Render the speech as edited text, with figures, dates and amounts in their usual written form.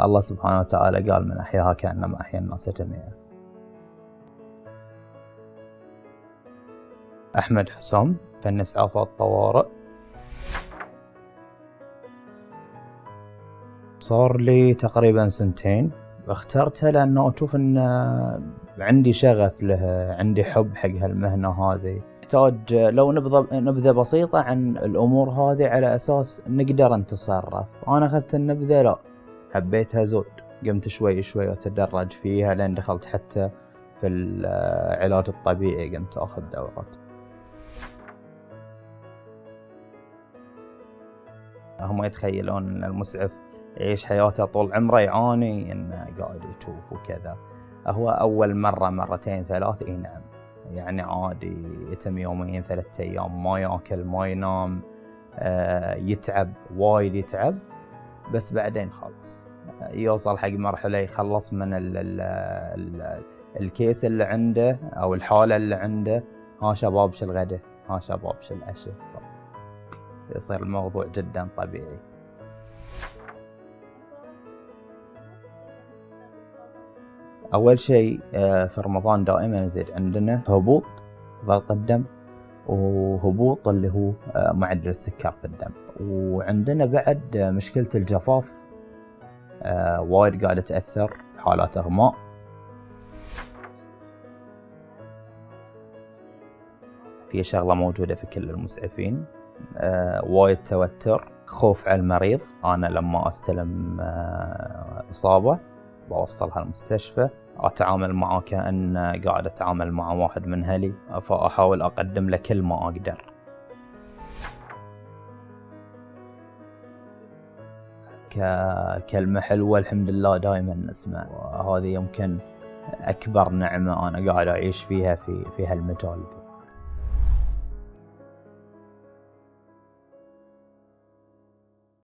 الله سبحانه وتعالى قال من أحياها كأنما أحيا الناس جميعا. أحمد حسام، فني إسعافات طوارئ. صار لي تقريبا 2 سنين. اخترتها لأنه أشوف أن عندي شغف لها، عندي حب حق هالمهنة هذه. احتاج لو نبذة بسيطة عن الأمور هذه على أساس نقدر نتصرف. أنا أخذت النبذة، لا حبيتها زود، قمت شوي شوي أتدرج فيها لأن دخلت حتى في العلاج الطبيعي، قمت أخذ دورات. هم يتخيلون أن المسعف يعيش حياته طول عمره يعاني إنه قاعد يشوف وكذا. هو أول مرة مرتين 3 نعم، يعني عادي يتم 2-3 أيام ما يأكل ما ينام، يتعب وايد يتعب، بس بعدين خلص يوصل حق مرحلة يخلص من الكيس اللي عنده أو الحالة اللي عنده. ها شباب شو الغدا، ها شباب شو العشاء، يصير الموضوع جدا طبيعي. أول شيء في رمضان دائما يزيد عندنا هبوط ضغط الدم، وهبوط اللي هو معدل السكر في الدم، وعندنا بعد مشكلة الجفاف وايد قاعدة تأثر، حالات إغماء. في شغلة موجودة في كل المسعفين، وايد توتر، خوف على المريض. أنا لما أستلم إصابة بوصلها المستشفى، أتعامل معه كأن قاعد أتعامل مع واحد من أهلي، فأحاول أقدم له كل ما أقدر. ككلمة حلوة الحمد لله دائما نسمع، وهذه يمكن أكبر نعمة أنا قاعد أعيش فيها في هالمجال.